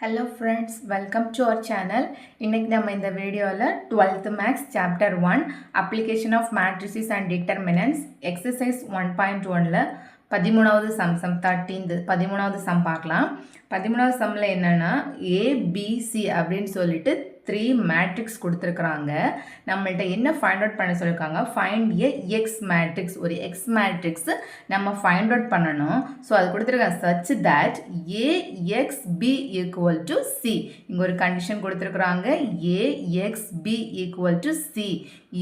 Hello friends, welcome to our channel. இன்னைக்கு நம்ம இந்த வீடியோல 12th Maths Chapter 1 Application of Matrices and Determinants Exercise 1.1ல 13வது sum 13வது sum பார்க்கலாம். 13வது sumல என்னன்னா A, B, C அப்படின்னு சொல்லிட்டு 3 மேட்ரிக்ஸ் கொடுத்துருக்குறாங்க. நம்மள்ட்ட என்ன ஃபைண்ட் அவுட் பண்ண சொல்லியிருக்காங்க, ஃபைண்ட் ஏ எக்ஸ் மேட்ரிக்ஸ், ஒரு எக்ஸ் மேட்ரிக்ஸ் நம்ம ஃபைண்ட் அவுட் பண்ணணும். ஸோ அது கொடுத்துருக்காங்க such that A X B equal to C. இங்கே ஒரு கண்டிஷன் கொடுத்துருக்குறாங்க, A X B equal to C.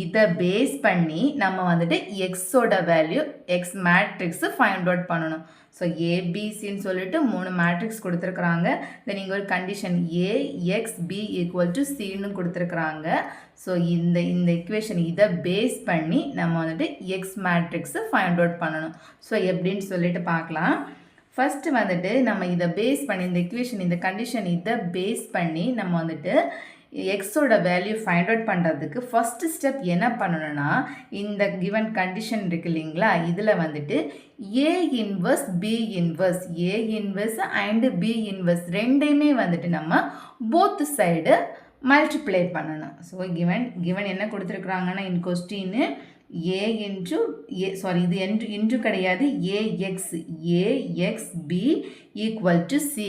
இதை பேஸ் பண்ணி நம்ம வந்துட்டு எக்ஸோட value X matrix find out பண்ணணும். ஸோ ஏபிசின்னு சொல்லிட்டு 3 மேட்ரிக்ஸ் கொடுத்துருக்குறாங்க. தென் இங்கே ஒரு condition A X B equal to சின்னு கொடுத்துருக்குறாங்க. ஸோ இந்த இக்குவேஷன் இதை பேஸ் பண்ணி நம்ம வந்துட்டு எக்ஸ் மேட்ரிக்ஸை ஃபைண்ட் அவுட் பண்ணணும். ஸோ எப்படின்னு சொல்லிட்டு பார்க்கலாம். ஃபஸ்ட்டு வந்துட்டு நம்ம இதை பேஸ் பண்ணி இந்த இக்குவேஷன் இந்த கண்டிஷன் இதை பேஸ் பண்ணி நம்ம வந்துட்டு எக்ஸோட வேல்யூ ஃபைண்ட் அவுட் பண்ணுறதுக்கு ஃபஸ்ட்டு ஸ்டெப் என்ன பண்ணணும்னா, இந்த கிவன் கண்டிஷன் இருக்கு இல்லைங்களா, இதில் வந்துட்டு A inverse B inverse, A inverse and B inverse ரெண்டையுமே வந்துட்டு நம்ம போத் சைடு மல்டிப்ளை பண்ணணும். ஸோ கிவன் என்ன கொடுத்துருக்குறாங்கன்னா இன் கொஸ்டின் ஏ இன்ட்டு ஏ இது இன்ட்டு கிடையாது, A X B equal to C.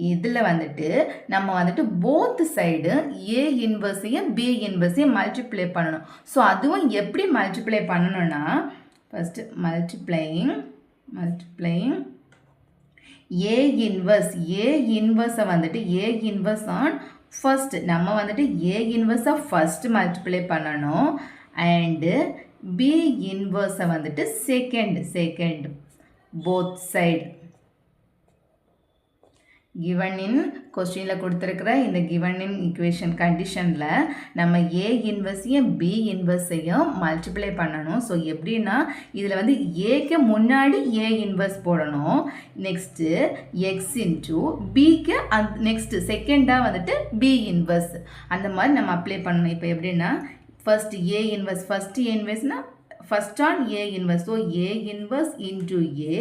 இதில் வந்துட்டு நம்ம வந்துட்டு போத் சைடு ஏ இன்வர்ஸையும் பி இன்வர்ஸையும் மல்டிப்ளை பண்ணணும். ஸோ அதுவும் எப்படி மல்டிப்ளை பண்ணணும்னா, ஃபஸ்ட்டு மல்டிப்ளையிங் ஏ இன்வர்ஸை வந்துட்டு ஏ இன்வர்ஸ் ஆன் ஃபர்ஸ்ட் நம்ம வந்துட்டு ஏ இன்வர்ஸை ஃபர்ஸ்ட் மல்டிப்ளை பண்ணணும் அண்டு பி இன்வர்ஸை வந்துட்டு second both side. Given in கொஸ்டினில் கொடுத்துருக்குற இந்த கிவன் இன் இக்குவேஷன் கண்டிஷனில் நம்ம ஏ இன்வர்ஸையும் பி இன்வர்ஸையும் மல்டிப்ளை பண்ணணும். ஸோ எப்படின்னா இதில் வந்து ஏக்கு முன்னாடி ஏ இன்வர்ஸ் போடணும், நெக்ஸ்ட்டு எக்ஸ் இன்ட்டு பிக்கு நெக்ஸ்ட்டு செகண்டாக வந்துட்டு பி இன்வர்ஸ், அந்த மாதிரி நம்ம அப்ளை பண்ணணும். இப்போ எப்படின்னா first A inverse, first on A inverse, so A inverse into A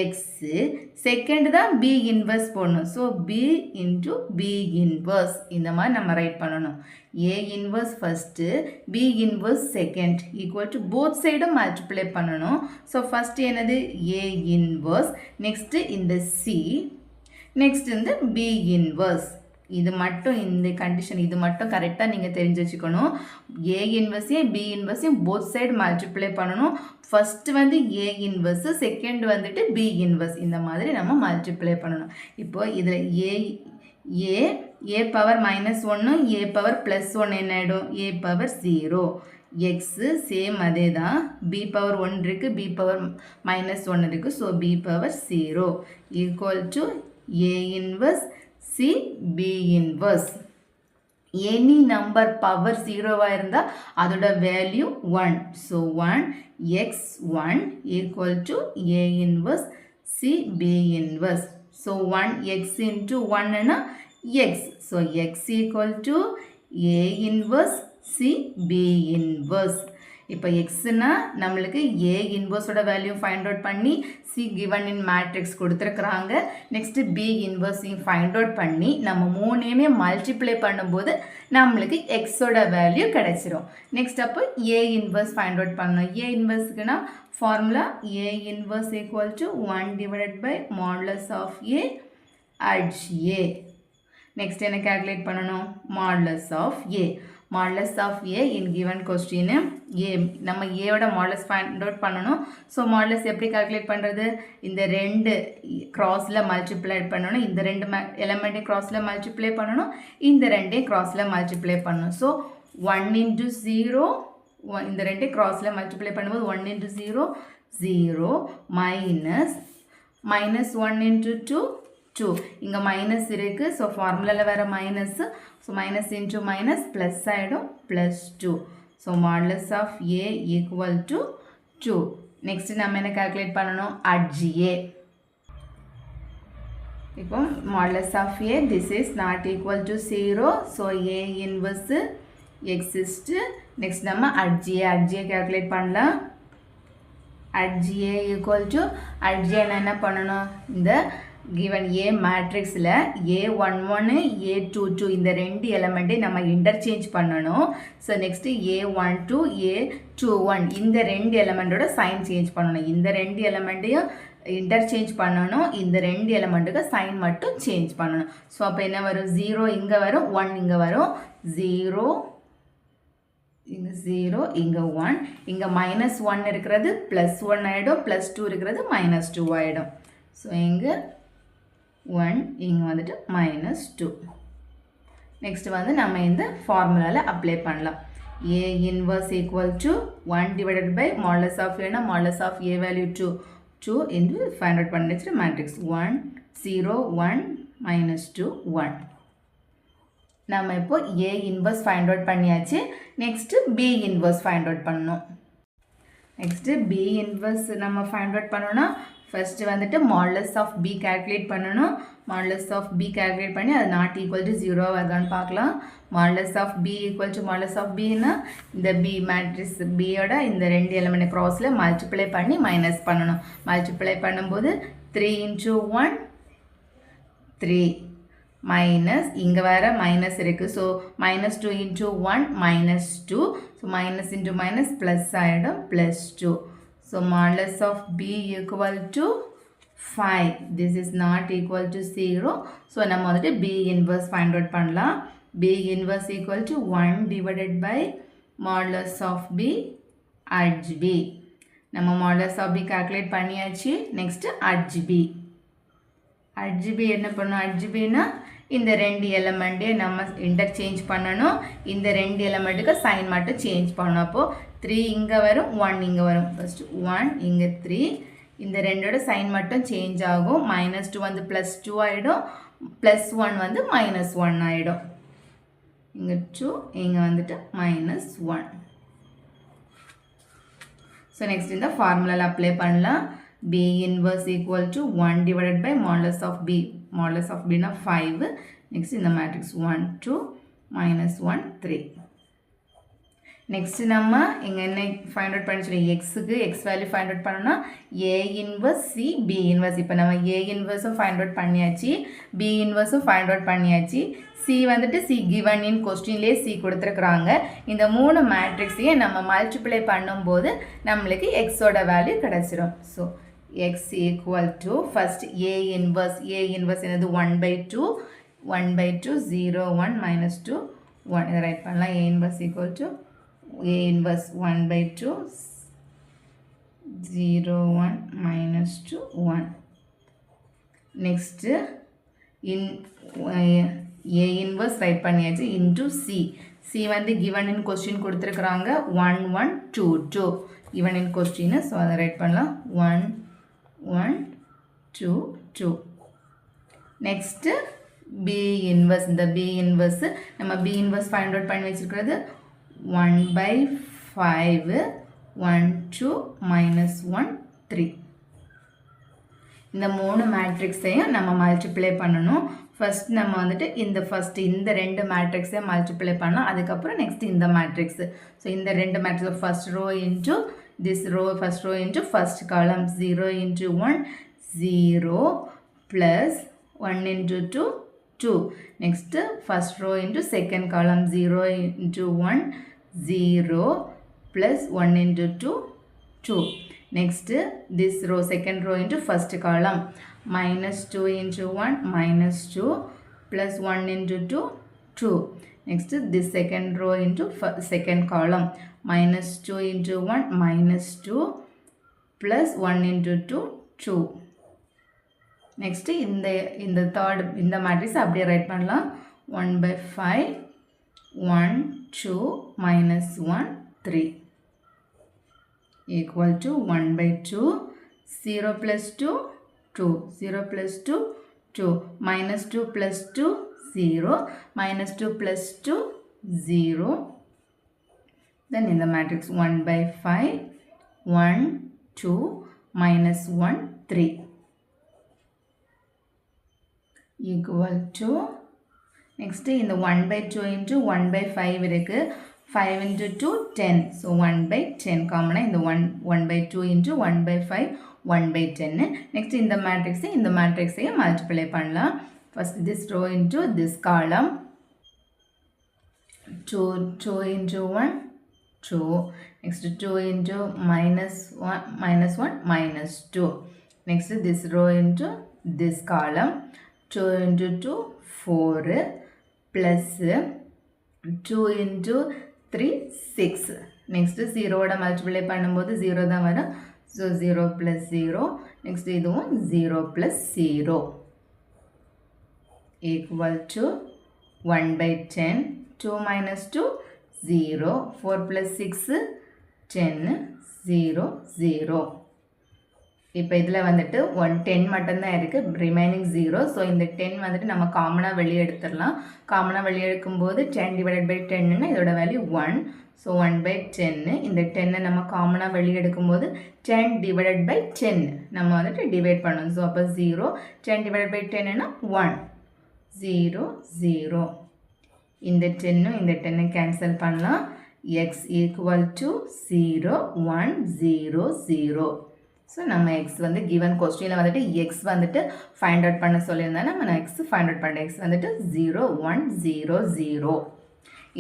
X, second தான் பி இன்வர்ஸ் போடணும், so B into B inverse, இந்த மாதிரி நம்ம ரைட் பண்ணணும். A inverse first, B inverse second equal to both சைடும் multiply பண்ணணும். So first என்னது A inverse, next இந்த சி, நெக்ஸ்ட் இந்த பி இன்வர்ஸ். இது மட்டும் இந்த கண்டிஷன் இது மட்டும் கரெக்டாக நீங்கள் தெரிஞ்சு வச்சுக்கணும். ஏ இன்வர்ஸையும் பி இன்வர்ஸையும் போத் சைடு மல்டிப்ளை பண்ணணும். ஃபஸ்ட்டு வந்து ஏ இன்வர்ஸு, செகண்ட் வந்துட்டு பி இன்வர்ஸ், இந்த மாதிரி நம்ம மல்டிப்ளை பண்ணணும். இப்போது இதில் ஏ பவர் -1 ஏ பவர் +1 என்ன ஆகிடும், ஏ பவர் 0. எக்ஸு சேம் அதே தான், பி பவர் 1 இருக்குது, பி பவர் -1 இருக்குது, so B power 0 equal to A inverse C B inverse. Any number power 0 இருந்தால் அதோட value 1. So 1x1 equal to A inverse C B inverse. So 1x into 1னா X, so X equal to A inverse C B inverse. இப்போ எக்ஸ்னா நம்மளுக்கு A இன்வர்ஸோட value find out பண்ணி C given in matrix கொடுத்துருக்குறாங்க, next B இன்வர்ஸையும் find out பண்ணி நம்ம 3யுமே மல்டிப்ளை பண்ணும்போது நம்மளுக்கு எக்ஸோட வேல்யூ கிடச்சிரும். நெக்ஸ்ட் அப்போ ஏ இன்வர்ஸ் ஃபைண்ட் அவுட் பண்ணணும். ஏ இன்வர்ஸுக்குன்னா formula A inverse equal to 1/mod of A adj A. Next என்ன கேல்குலேட் பண்ணணும், modulus of A. Modulus of A in given question A, நம்ம ஏவோட மாடுலஸ் ஃபைண்ட் அவுட் பண்ணணும். So modulus எப்படி calculate பண்ணுறது, இந்த 2 கிராஸில் மல்டிப்ளை பண்ணணும், இந்த 2 எலமெண்ட்டையும் கிராஸில் மல்டிப்ளை பண்ணணும், இந்த 2ஐயும் கிராஸில் மல்டிப்ளை பண்ணணும். ஸோ 1 இன்ட்டு 0, இந்த 2 கிராஸில் மல்டிப்ளை பண்ணும்போது 1 இன்ட்டு 0 0 -1 இன்ட்டு 2 இங்கே மைனஸ் இருக்குது, ஸோ ஃபார்முலாவில் வேறு minus, so minus into minus plus ஆகிடும், +2. So modulus of A equal to 2. Next நம்ம என்ன கால்குலேட் பண்ணணும், அட் ஏ. இப்போ modulus of A this is not equal to 0, so A inverse exist. Next நம்ம adj A calculate பண்ணலாம். Adj A equal to என்ன பண்ணணும், இந்த given A matrixல A11 A22 இந்த ரெண்டு எலிமெண்ட்டை நம்ம இன்டர்சேஞ்ச் பண்ணணும். ஸோ நெக்ஸ்ட் A12 A21 இந்த ரெண்டு எலிமெண்ட்டோட சைன் சேஞ்ச் பண்ணணும். இந்த ரெண்டு எலிமெண்ட்டையும் இன்டர்சேஞ்ச் பண்ணணும். இந்த ரெண்டு எலிமெண்ட்டுக்கு சைன் மட்டும் சேஞ்ச் பண்ணணும். ஸோ அப்போ என்ன வரும், 0 இங்கே வரும், 1 இங்கே வரும். 0 இங்கே 0 இங்கே 1, இங்கே -1 இருக்கிறது +1 ஆகிடும், +2 இருக்கிறது -2 ஆகிடும். ஸோ இங்கே 1 இங்கே வந்துட்டு -2. நெக்ஸ்ட் வந்து நம்ம இந்த ஃபார்முலாவில் அப்ளை பண்ணலாம். A inverse equal to 1 divided by modulus of A னா modulus of A value 2 into find out பண்ண வச்சுட்டு மேட்ரிக்ஸ் 1 0 1 -2 1. நம்ம இப்போ A inverse find out பண்ணியாச்சு. Next B inverse find out பண்ணணும். நெக்ஸ்ட் B inverse நம்ம find out பண்ணோம்னா first வந்துட்டு modulus of B calculate பண்ணணும். modulus of B calculate பண்ணி அது not equal to 0 வருதான்னு பார்க்கலாம். modulus of B equal to modulus of B னா இந்த B மேட்ரிக்ஸ் B யோட இந்த ரெண்டு எலிமெண்ட் கிராஸ்ல மல்டிப்ளை பண்ணி மைனஸ் பண்ணணும். மல்டிப்ளை பண்ணும்போது 3 into 1 3 மைனஸ் இங்கே வேறு மைனஸ் இருக்குது. So -2 into 1 -2. So minus into minus plus ஆகிடும் +2. So modulus of B equal to 5. This is not equal to 0. So நம்ம வந்துட்டு B inverse find out பண்ணலாம். B inverse equal to 1 divided by modulus of B at B. நம்ம modulus of B calculate பண்ணியாச்சு. Next at B. at B என்ன பண்ணணும், at B னா இந்த ரெண்டு எலிமெண்ட்டே நம்ம இன்டர்சேஞ்ச் பண்ணணும். இந்த ரெண்டு எலிமெண்ட்டுக்கு சைன் மட்டும் சேஞ்ச் பண்ணணும். அப்போது 3 இங்கே வரும், 1 இங்கே வரும். ஃபஸ்ட்டு 1 இங்கே 3, இந்த ரெண்டோட சைன் மட்டும் சேஞ்ச் ஆகும். -2 வந்து +2 ஆகிடும், +1 வந்து -1 ஆகிடும். இங்கே 2 இங்கே வந்துட்டு -1. ஸோ நெக்ஸ்ட் இந்த ஃபார்முலாவில் அப்ளை பண்ணலாம். B inverse equal to 1 divided by modulus of B. modulus of B னா 5. next இந்த matrix 1 2 -1 3. next நம்ம இங்க என்ன find out பண்ணிச்சோம், x க்கு x value find out பண்ணனும்னா A inverse C B inverse. இப்போ நம்ம A inverse find out பண்ணியாச்சு, B inverse find out பண்ணியாச்சு. C வந்துட்டு C given in questionலயே C கொடுத்திருக்காங்க. இந்த மூணு மேட்ரிக்ஸையும் நம்ம மல்டிப்ளை பண்ணும்போது நம்மளுக்கு x ஓட வேல்யூ கிடைச்சிரும். So x equal to first A inverse என்னது 1/2 0 1 -2 1. இதை ரைட் பண்ணலாம். A inverse equal to A inverse 1/2 0 1 -2 1. next in A inverse right பண்ணியாச்சு into C வந்து given in question கொடுத்திருக்காங்க 1 1 2 2 given in question. ஸோ அதை ரைட் பண்ணலாம் 1 1 2 2. next B inverse. இந்த B inverse நம்ம B inverse find out பண்ணி வச்சிருக்கிறது 1/5 1 2 -1 3. இந்த மூணு மேட்ரிக்ஸையும் நம்ம மல்டிப்ளை பண்ணணும். ஃபர்ஸ்ட் நம்ம வந்துட்டு இந்த ரெண்டு மேட்ரிக்ஸை மல்டிப்ளை பண்ணலாம். அதுக்கப்புறம் நெக்ஸ்ட் இந்த மேட்ரிக்ஸ். ஸோ இந்த ரெண்டு matrix first row into this row, first row into first column 0 into 1 0 plus 1 into 2 2. next first row into second column 0 into 1 0 plus 1 into 2 2. next this row second row into first column -2 into 1 -2 plus 1 into 2 2. next this second row into second column -2 into 1 -2 plus 1 into 2 2. next இந்த third இந்த matrix அப்படியே right பண்ணலாம். 1/5 1 2 -1 3 equal to 1/2 0 plus 2 2 0 plus 2 2 -2 plus 2 0 -2 plus 2 0. then in the matrix 1/5 1 2 -1 3 equal to next in the 1/2 into 1/5 இருக்கு. 5 into 2 10. so 1/10 common இந்த 1/2 into 1/5 1 by 10. Next இந்த மேட்ரிக்ஸையும் multiply பண்ணலாம். First this row into this column. 2 into 1, 2. Next 2 into minus 1, minus 2. Next this row into this column. 2 into 2, 4. Plus 2 into 3, 6. Next 0 ஓட multiply பண்ணும்போது 0 தான் வரும். So 0 plus 0. Next இதுவும் 0 plus 0 equal to 1 by 10. 2 minus 2, 0. 4 plus 6, 10. 0, 0. இப்போ இதில் வந்துட்டு 10 மட்டும்தான் இருக்குது, ரிமைனிங் 0. ஸோ இந்த 10 வந்துட்டு நம்ம காமனாக வெளியே எடுத்துடலாம். காமனாக வெளியே எடுக்கும்போது 10 டிவைடட் பை 10ன்னா இதோட வேல்யூ 1. So 1 by 10. இந்த 10 நம்ம காமனாக வெளியே எடுக்கும்போது 10 டிவைடட் பை 10 நம்ம வந்துட்டு டிவைட் பண்ணணும். ஸோ அப்போ 0. 10 டிவைடட் பை 10ன்னா 1. 0, 0. இந்த 10 இந்த 10 கேன்சல் பண்ணலாம். x equal to 0, 1, 0, 0. ஸோ நம்ம எக்ஸ் வந்து கிவன் கொஸ்டினில் வந்துட்டு எக்ஸ் வந்துட்டு ஃபைண்ட் அவுட் பண்ண சொல்லியிருந்தேன். நம்ம எக்ஸ் ஃபைண்ட் அவுட் பண்ண எக்ஸ் வந்துட்டு 0, 1, 0, 0.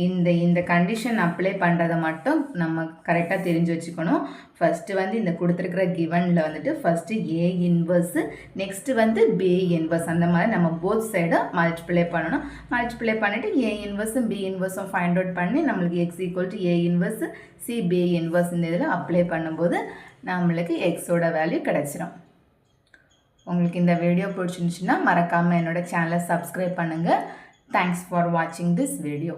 இந்த கண்டிஷன் அப்ளை பண்ணுறதை மட்டும் நம்ம கரெக்டாக தெரிஞ்சு வச்சுக்கணும். ஃபஸ்ட்டு வந்து இந்த கொடுத்துருக்கிற கிவனில் வந்துட்டு ஃபஸ்ட்டு ஏ இன்வர்ஸு, நெக்ஸ்ட்டு வந்து பி இன்வர்ஸ், அந்த மாதிரி நம்ம போத் சைடை மல்டிப்ளை பண்ணணும். மல்டிப்ளை பண்ணிவிட்டு ஏ இன்வர்ஸும் பி இன்வர்ஸும் ஃபைண்ட் அவுட் பண்ணி நம்மளுக்கு X equal to A inverse C B inverse இந்த இதில் அப்ளை பண்ணும்போது நம்மளுக்கு எக்ஸோட வேல்யூ கிடச்சிரும். உங்களுக்கு இந்த வீடியோ பிடிச்சிருந்துச்சுன்னா மறக்காமல் என்னோடய சேனலை சப்ஸ்கிரைப் பண்ணுங்கள். தேங்க்ஸ் ஃபார் வாட்சிங் திஸ் வீடியோ.